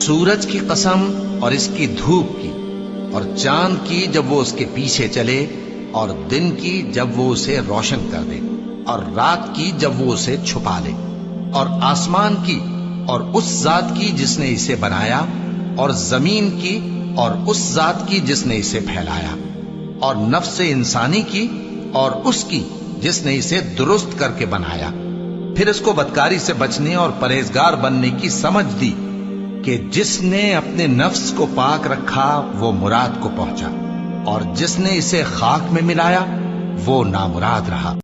सूरज की कसम और इसकी धूप की, और चांद की जब वो उसके पीछे चले, और दिन की जब वो उसे रोशन कर दे, और रात की जब वो उसे छुपा ले, और आसमान की और उस जात की जिसने इसे बनाया, और जमीन की और उस जात की जिसने इसे फैलाया, और नफ्स इंसानी की और उसकी जिसने इसे दुरुस्त करके बनाया। फिर इसको बदकारी से बचने और परहेजगार बनने की समझ दी कि जिसने अपने नफ्स को पाक रखा वो मुराद को पहुंचा, और जिसने इसे खाक में मिलाया वो नामुराद रहा।